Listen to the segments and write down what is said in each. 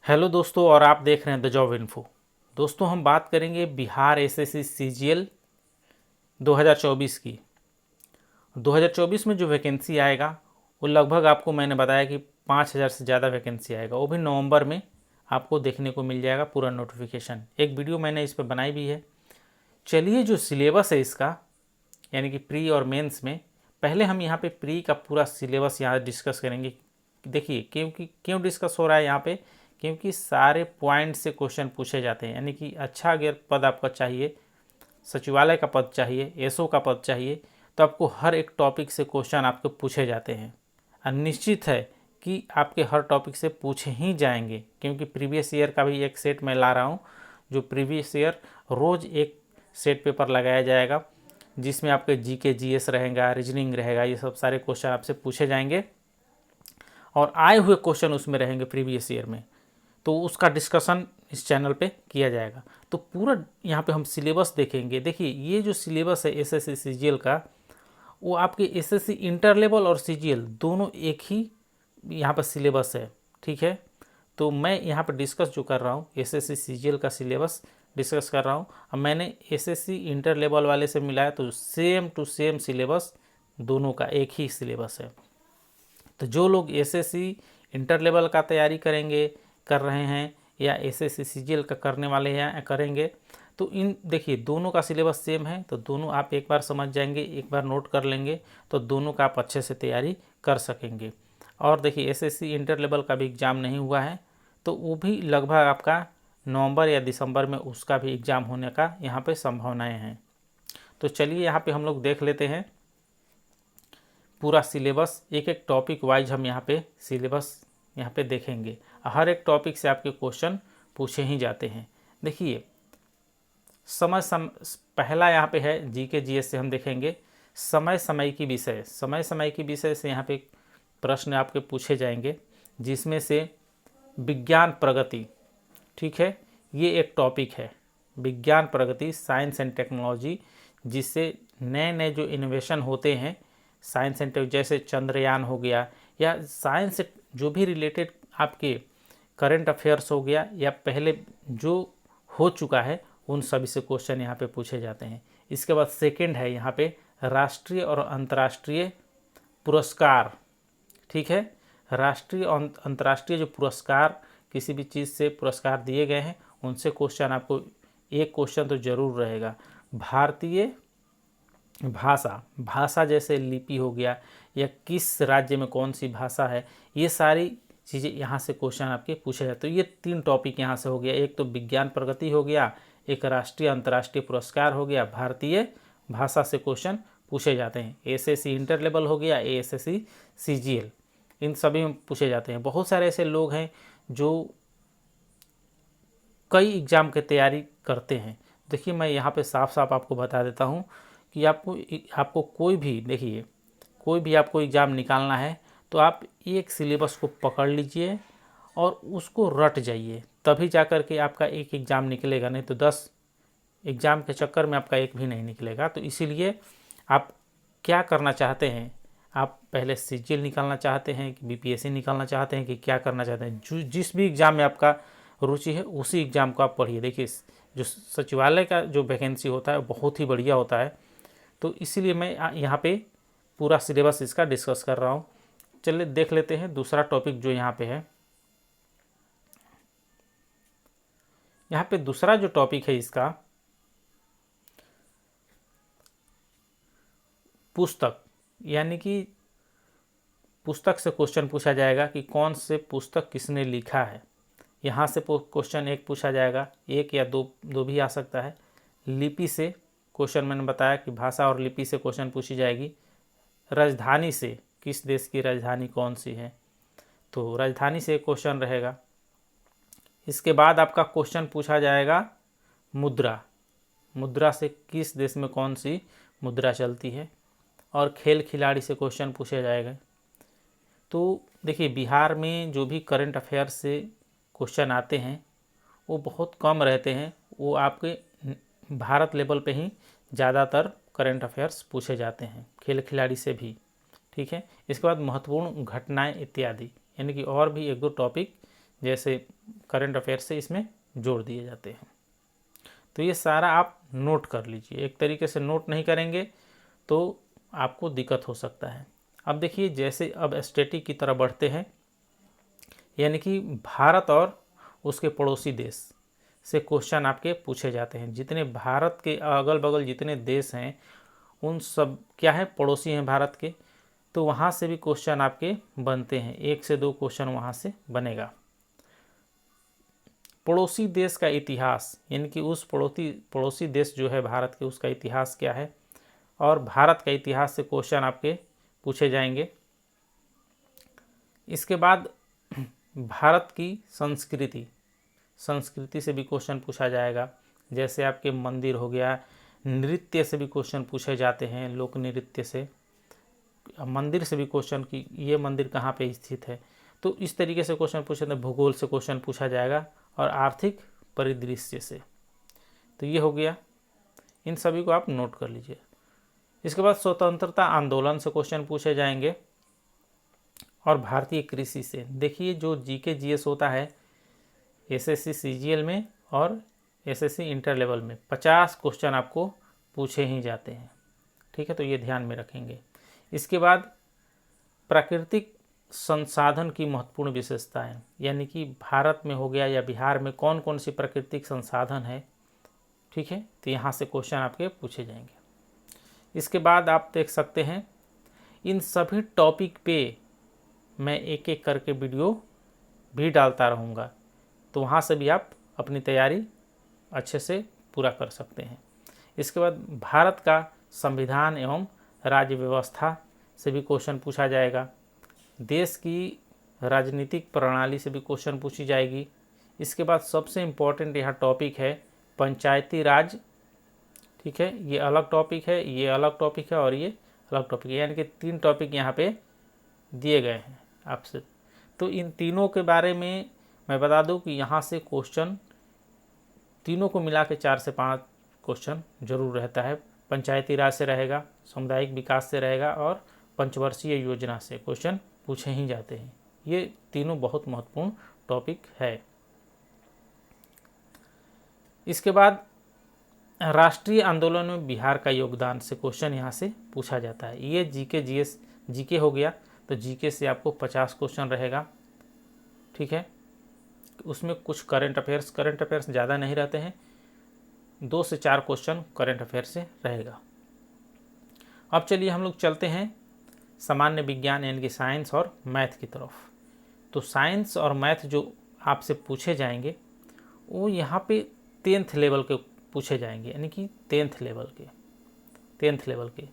Hello दोस्तों, और आप देख रहे हैं द जॉब इन्फो। दोस्तों, हम बात करेंगे बिहार एसएससी सीजीएल 2024 की। 2024 में जो वैकेंसी आएगा वो लगभग आपको मैंने बताया कि 5000 से ज़्यादा वैकेंसी आएगा। वो भी नवंबर में आपको देखने को मिल जाएगा पूरा नोटिफिकेशन। एक वीडियो मैंने इस पर बनाई भी है। चलिए, जो सिलेबस है इसका, यानी कि प्री और मेंस में, पहले हम यहाँ पे प्री का पूरा सिलेबस यहाँ डिस्कस करेंगे। देखिए, क्यों डिस्कस हो रहा है यहाँ पे, क्योंकि सारे पॉइंट से क्वेश्चन पूछे जाते हैं। यानी कि अच्छा अगर पद आपका चाहिए, सचिवालय का पद चाहिए, एसओ का पद चाहिए, तो आपको हर एक टॉपिक से क्वेश्चन आपको पूछे जाते हैं। और निश्चित है कि आपके हर टॉपिक से पूछे ही जाएंगे, क्योंकि प्रीवियस ईयर का भी एक सेट मैं ला रहा हूँ। जो प्रीवियस ईयर रोज़ एक सेट पेपर लगाया जाएगा, जिसमें आपके जीके जीएस रहेगा, रीजनिंग रहेगा, ये सब सारे क्वेश्चन आपसे पूछे जाएंगे और आए हुए क्वेश्चन उसमें रहेंगे प्रीवियस ईयर में। तो उसका डिस्कशन इस चैनल पे किया जाएगा। तो पूरा यहाँ पे हम सिलेबस देखेंगे। देखिए, ये जो सिलेबस है एसएससी सीजीएल का, वो आपके एसएससी इंटर लेवल और सीजीएल दोनों एक ही यहाँ पर सिलेबस है। ठीक है, तो मैं यहाँ पर डिस्कस जो कर रहा हूँ एसएससी सीजीएल का सिलेबस डिस्कस कर रहा हूँ। अब मैंने एसएससी इंटर लेवल वाले से मिलाया तो सेम टू सेम सिलेबस दोनों का एक ही सिलेबस है। तो जो लोग एसएससी इंटर लेवल का तैयारी कर रहे हैं या एसएससी सीजीएल का करने वाले हैं करेंगे, तो इन देखिए दोनों का सिलेबस सेम है। तो दोनों आप एक बार समझ जाएंगे, एक बार नोट कर लेंगे, तो दोनों का आप अच्छे से तैयारी कर सकेंगे। और देखिए, एसएससी इंटर लेवल का भी एग्ज़ाम नहीं हुआ है, तो वो भी लगभग आपका नवंबर या दिसंबर में उसका भी एग्ज़ाम होने का यहाँ पे संभावनाएं हैं। तो चलिए, यहाँ पे हम लोग देख लेते हैं पूरा सिलेबस। एक एक टॉपिक वाइज हम यहाँ पे सिलेबस यहाँ पे देखेंगे। हर एक टॉपिक से आपके क्वेश्चन पूछे ही जाते हैं। देखिए, पहला यहाँ पे है जीके जीएस से हम देखेंगे समय की विषय से यहाँ पे प्रश्न आपके पूछे जाएंगे, जिसमें से विज्ञान प्रगति, ठीक है, ये एक टॉपिक है। विज्ञान प्रगति, साइंस एंड टेक्नोलॉजी, जिससे नए नए जो इनोवेशन होते हैं साइंस एंड टेक, जैसे चंद्रयान हो गया, या साइंस से जो भी रिलेटेड आपके करंट अफेयर्स हो गया, या पहले जो हो चुका है, उन सभी से क्वेश्चन यहाँ पे पूछे जाते हैं। इसके बाद सेकंड है यहाँ पे राष्ट्रीय और अंतर्राष्ट्रीय पुरस्कार। ठीक है, राष्ट्रीय और अंतर्राष्ट्रीय जो पुरस्कार, किसी भी चीज़ से पुरस्कार दिए गए हैं, उनसे क्वेश्चन आपको एक क्वेश्चन तो जरूर रहेगा। भारतीय भाषा जैसे लिपि हो गया, या किस राज्य में कौन सी भाषा है, ये सारी चीज़ें यहाँ से क्वेश्चन आपके पूछे जाते हैं। तो ये तीन टॉपिक यहाँ से हो गया। एक तो विज्ञान प्रगति हो गया, एक राष्ट्रीय अंतर्राष्ट्रीय पुरस्कार हो गया, भारतीय भाषा से क्वेश्चन पूछे जाते हैं। एसएससी इंटर लेवल हो गया, एसएससी सीजीएल, इन सभी में पूछे जाते हैं। बहुत सारे ऐसे लोग हैं जो कई एग्ज़ाम की तैयारी करते हैं। देखिए, मैं यहाँ पे साफ साफ आपको बता देता हूँ कि आपको कोई भी, देखिए, कोई भी आपको एग्ज़ाम निकालना है तो आप एक सिलेबस को पकड़ लीजिए और उसको रट जाइए, तभी जा कर के आपका एक एग्ज़ाम निकलेगा। नहीं तो 10 एग्ज़ाम के चक्कर में आपका एक भी नहीं निकलेगा। तो इसीलिए आप क्या करना चाहते हैं, आप पहले सीजीएल निकालना चाहते हैं कि बीपीएससी निकालना चाहते हैं कि क्या करना चाहते हैं, जिस भी एग्ज़ाम में आपका रुचि है उसी एग्ज़ाम को आप पढ़िए। देखिए, जो सचिवालय का जो वैकेंसी होता है बहुत ही बढ़िया होता है, तो इसीलिए मैं यहाँ पे पूरा सिलेबस इसका डिस्कस कर रहा हूँ। चलिए देख लेते हैं दूसरा टॉपिक जो यहाँ पे है। यहाँ पे दूसरा जो टॉपिक है इसका, पुस्तक, यानी कि पुस्तक से क्वेश्चन पूछा जाएगा कि कौन से पुस्तक किसने लिखा है। यहाँ से क्वेश्चन एक पूछा जाएगा, एक या दो भी आ सकता है। लिपि से क्वेश्चन मैंने बताया कि भाषा और लिपि से क्वेश्चन पूछी जाएगी। राजधानी से, किस देश की राजधानी कौन सी है, तो राजधानी से क्वेश्चन रहेगा। इसके बाद आपका क्वेश्चन पूछा जाएगा मुद्रा से किस देश में कौन सी मुद्रा चलती है, और खेल खिलाड़ी से क्वेश्चन पूछे जाएगा। तो देखिए, बिहार में जो भी करंट अफेयर्स से क्वेश्चन आते हैं वो बहुत कम रहते हैं, वो आपके भारत लेवल पे ही ज़्यादातर करंट अफेयर्स पूछे जाते हैं, खेल खिलाड़ी से भी। ठीक है, इसके बाद महत्वपूर्ण घटनाएं इत्यादि, यानी कि और भी एक दो टॉपिक जैसे करंट अफेयर से इसमें जोड़ दिए जाते हैं। तो ये सारा आप नोट कर लीजिए, एक तरीके से नोट नहीं करेंगे तो आपको दिक्कत हो सकता है। अब देखिए जैसे अब स्टैटिक की तरफ बढ़ते हैं, यानी कि भारत और उसके पड़ोसी देश से क्वेश्चन आपके पूछे जाते हैं। जितने भारत के अगल बगल जितने देश हैं उन सब क्या है, पड़ोसी हैं भारत के, तो वहाँ से भी क्वेश्चन आपके बनते हैं, 1 से 2 क्वेश्चन वहाँ से बनेगा। पड़ोसी देश का इतिहास, यानी कि उस पड़ोसी देश जो है भारत के, उसका इतिहास क्या है, और भारत का इतिहास से क्वेश्चन आपके पूछे जाएंगे। इसके बाद भारत की संस्कृति से भी क्वेश्चन पूछा जाएगा। जैसे आपके मंदिर हो गया, नृत्य से भी क्वेश्चन पूछे जाते हैं, लोक नृत्य से, मंदिर से भी क्वेश्चन कि ये मंदिर कहाँ पे स्थित है। तो इस तरीके से क्वेश्चन पूछे जाते हैं। भूगोल से क्वेश्चन पूछा जाएगा और आर्थिक परिदृश्य से। तो ये हो गया, इन सभी को आप नोट कर लीजिए। इसके बाद स्वतंत्रता आंदोलन से क्वेश्चन पूछे जाएंगे और भारतीय कृषि से। देखिए जो जीके जीएस होता है एसएससी सीजीएल में और एसएससी इंटर लेवल में 50 क्वेश्चन आपको पूछे ही जाते हैं, ठीक है, तो ये ध्यान में रखेंगे। इसके बाद प्राकृतिक संसाधन की महत्वपूर्ण विशेषताएं, यानी कि भारत में हो गया या बिहार में कौन कौन सी प्राकृतिक संसाधन है, ठीक है, तो यहाँ से क्वेश्चन आपके पूछे जाएंगे। इसके बाद आप देख सकते हैं इन सभी टॉपिक पे मैं एक एक करके वीडियो भी डालता रहूँगा, तो वहाँ से भी आप अपनी तैयारी अच्छे से पूरा कर सकते हैं। इसके बाद भारत का संविधान एवं राज्य व्यवस्था से भी क्वेश्चन पूछा जाएगा। देश की राजनीतिक प्रणाली से भी क्वेश्चन पूछी जाएगी। इसके बाद सबसे इम्पोर्टेंट यहाँ टॉपिक है पंचायती राज, ठीक है, ये अलग टॉपिक है, ये अलग टॉपिक है और ये अलग टॉपिक है, यानी कि 3 टॉपिक यहाँ पे दिए गए हैं आपसे। तो इन तीनों के बारे में मैं बता दूं कि यहाँ से क्वेश्चन तीनों को मिला के 4 से 5 क्वेश्चन जरूर रहता है। पंचायती राज से रहेगा, सामुदायिक विकास से रहेगा और पंचवर्षीय योजना से क्वेश्चन पूछे ही जाते हैं। ये तीनों बहुत महत्वपूर्ण टॉपिक है। इसके बाद राष्ट्रीय आंदोलन में बिहार का योगदान से क्वेश्चन यहाँ से पूछा जाता है। ये जीके जीएस जीके हो गया, तो जीके से आपको 50 क्वेश्चन रहेगा, ठीक है। उसमें कुछ करंट अफेयर्स ज़्यादा नहीं रहते हैं, 2 से 4 क्वेश्चन करंट अफेयर से रहेगा। अब चलिए हम लोग चलते हैं सामान्य विज्ञान यानी कि साइंस और मैथ की तरफ। तो साइंस और मैथ जो आपसे पूछे जाएंगे वो यहाँ पे 10th लेवल के पूछे जाएंगे, यानी कि 10th लेवल के।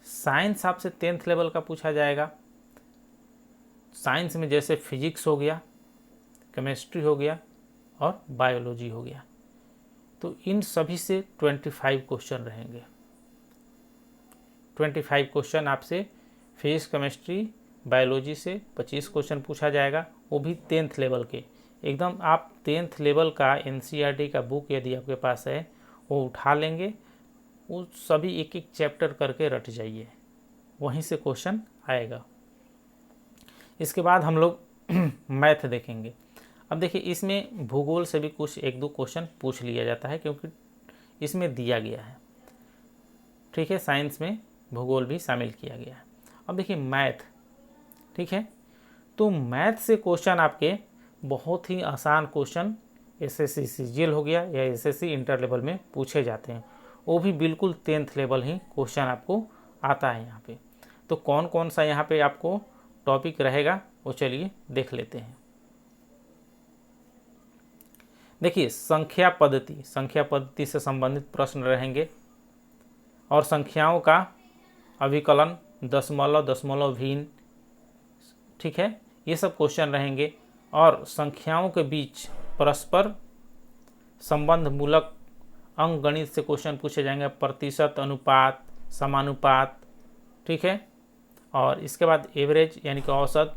साइंस आपसे 10th लेवल का पूछा जाएगा। साइंस में जैसे फिजिक्स हो गया, केमिस्ट्री हो गया और बायोलॉजी हो गया, तो इन सभी से 25 क्वेश्चन रहेंगे। 25 क्वेश्चन आपसे फिजिक्स, केमिस्ट्री, बायोलॉजी से 25 क्वेश्चन पूछा जाएगा, वो भी 10th लेवल के। एकदम आप 10th लेवल का एनसीईआरटी का बुक यदि आपके पास है वो उठा लेंगे, वो सभी एक एक चैप्टर करके रट जाइए, वहीं से क्वेश्चन आएगा। इसके बाद हम लोग मैथ देखेंगे। अब देखिए इसमें भूगोल से भी कुछ 1-2 क्वेश्चन पूछ लिया जाता है क्योंकि इसमें दिया गया है, ठीक है। साइंस में भूगोल भी शामिल किया गया है। अब देखिए मैथ, ठीक है, तो मैथ से क्वेश्चन आपके बहुत ही आसान क्वेश्चन एसएससी सीजीएल हो गया या एसएससी इंटर लेवल में पूछे जाते हैं, वो भी बिल्कुल 10th लेवल ही क्वेश्चन आपको आता है यहाँ पे। तो कौन कौन सा यहाँ पे आपको टॉपिक रहेगा वो चलिए देख लेते हैं। देखिए संख्या पद्धति से संबंधित प्रश्न रहेंगे और संख्याओं का अभिकलन, दशमलव, ठीक है, ये सब क्वेश्चन रहेंगे। और संख्याओं के बीच परस्पर संबंध मूलक अंकगणित से क्वेश्चन पूछे जाएंगे, प्रतिशत, अनुपात, समानुपात, ठीक है। और इसके बाद एवरेज यानी कि औसत,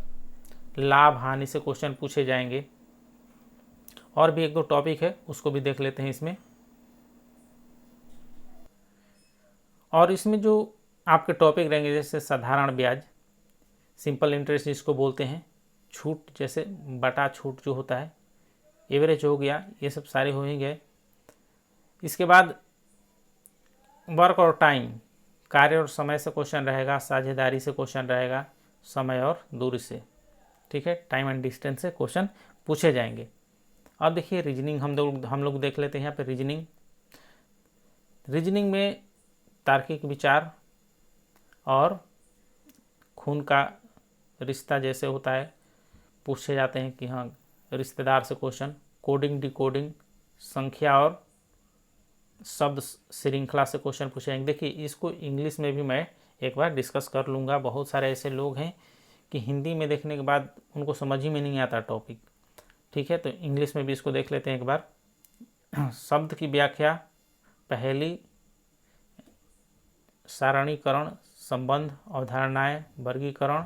लाभ हानि से क्वेश्चन पूछे जाएंगे। और भी 1-2 टॉपिक है उसको भी देख लेते हैं इसमें। और इसमें जो आपके टॉपिक रहेंगे जैसे साधारण ब्याज, सिंपल इंटरेस्ट जिसको बोलते हैं, छूट जैसे बटा छूट जो होता है, एवरेज हो गया, ये सब सारे हो ही गए। इसके बाद वर्क और टाइम, कार्य और समय से क्वेश्चन रहेगा, साझेदारी से क्वेश्चन रहेगा, समय और दूरी से, ठीक है, टाइम एंड डिस्टेंस से क्वेश्चन पूछे जाएंगे। अब देखिए रीजनिंग हम लोग देख लेते हैं यहाँ पे। रीजनिंग में तार्किक विचार और खून का रिश्ता जैसे होता है पूछे जाते हैं कि हाँ, रिश्तेदार से क्वेश्चन, कोडिंग डिकोडिंग, संख्या और शब्द श्रृंखला से क्वेश्चन पूछे जाएंगे। देखिए इसको इंग्लिश में भी मैं एक बार डिस्कस कर लूँगा। बहुत सारे ऐसे लोग हैं कि हिंदी में देखने के बाद उनको समझ ही में नहीं आता टॉपिक, ठीक है, तो इंग्लिश में भी इसको देख लेते हैं एक बार। शब्द की व्याख्या, पहेली, सारणीकरण, संबंध, अवधारणाएं, वर्गीकरण,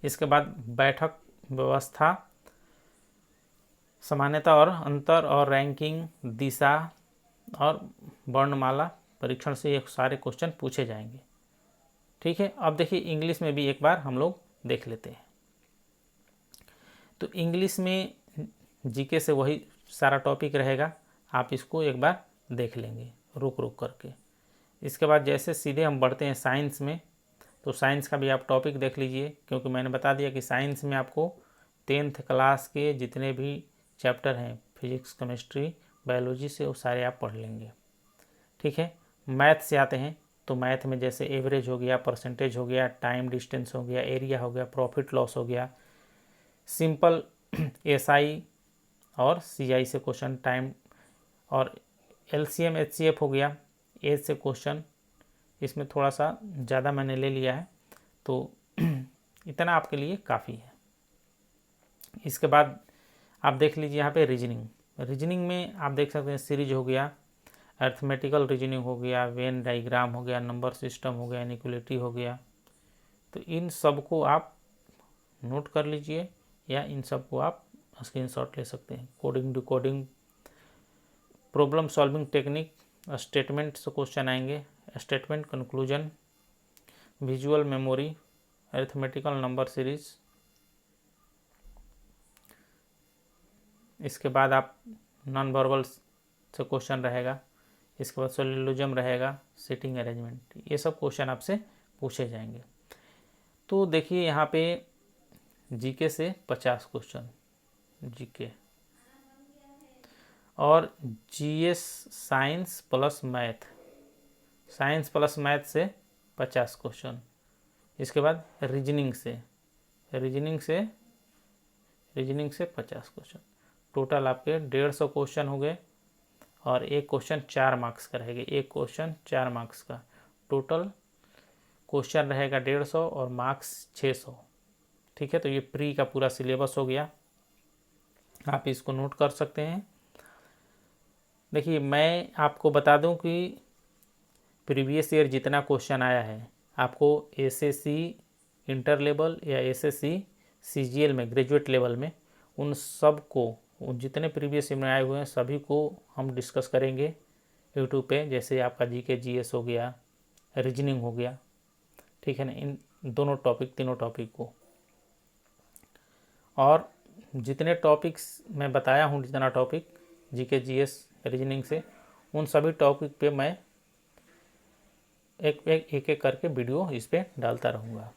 इसके बाद बैठक व्यवस्था, समानता और अंतर और रैंकिंग, दिशा और वर्णमाला परीक्षण से ये सारे क्वेश्चन पूछे जाएंगे, ठीक है। अब देखिए इंग्लिश में भी एक बार हम लोग देख लेते हैं। तो इंग्लिश में जीके से वही सारा टॉपिक रहेगा, आप इसको एक बार देख लेंगे रुक रुक करके। इसके बाद जैसे सीधे हम बढ़ते हैं साइंस में, तो साइंस का भी आप टॉपिक देख लीजिए, क्योंकि मैंने बता दिया कि साइंस में आपको 10th क्लास के जितने भी चैप्टर हैं, फिजिक्स, केमिस्ट्री, बायोलॉजी से, वो सारे आप पढ़ लेंगे, ठीक है। मैथ से आते हैं, तो मैथ में जैसे एवरेज हो गया, परसेंटेज हो गया, टाइम डिस्टेंस हो गया, एरिया हो गया, प्रॉफिट लॉस हो गया, सिंपल एसआई और सीआई से क्वेश्चन, टाइम और एलसीएम एचसीएफ हो गया, एज से क्वेश्चन, इसमें थोड़ा सा ज़्यादा मैंने ले लिया है, तो इतना आपके लिए काफ़ी है। इसके बाद आप देख लीजिए यहाँ पे रीजनिंग में आप देख सकते हैं सीरीज हो गया, अर्थमेटिकल रीजनिंग हो गया, वेन डायग्राम हो गया, नंबर सिस्टम हो गया, इनइक्वालिटी हो गया। तो इन सब को आप नोट कर लीजिए या इन सब को आप स्क्रीनशॉट ले सकते हैं। Coding decoding, problem solving technique, statement से क्वेश्चन आएंगे, statement, conclusion, visual memory, arithmetical number series. इसके बाद आप नॉन वर्बल से क्वेश्चन रहेगा, इसके बाद सोलिलोजम रहेगा, सिटिंग अरेंजमेंट, ये सब क्वेश्चन आपसे पूछे जाएंगे। तो देखिए यहाँ पे जीके से 50 क्वेश्चन जीके और GS science plus math, science plus math से 50 क्वेश्चन। इसके बाद रीजनिंग से 50 क्वेश्चन। टोटल आपके 150 क्वेश्चन हो गए और एक क्वेश्चन 4 मार्क्स का रहेगा, एक क्वेश्चन 4 मार्क्स का। टोटल क्वेश्चन रहेगा 150 और मार्क्स 600, ठीक है। तो ये प्री का पूरा सिलेबस हो गया, आप इसको नोट कर सकते हैं। देखिए मैं आपको बता दूं कि प्रीवियस ईयर जितना क्वेश्चन आया है, आपको एसएससी इंटर लेवल या एसएससी सीजीएल में ग्रेजुएट लेवल में, उन सब को, उन जितने प्रीवियस ईयर में आए हुए हैं सभी को हम डिस्कस करेंगे यूट्यूब पे। जैसे आपका जीके जीएस हो गया, रीजनिंग हो गया, ठीक है ना, इन दोनों टॉपिक, तीनों टॉपिक को। और जितने टॉपिक्स मैं बताया हूँ, जितना टॉपिक जीके जीएस रीजनिंग से, उन सभी टॉपिक पे मैं एक एक करके वीडियो इस पर डालता रहूँगा।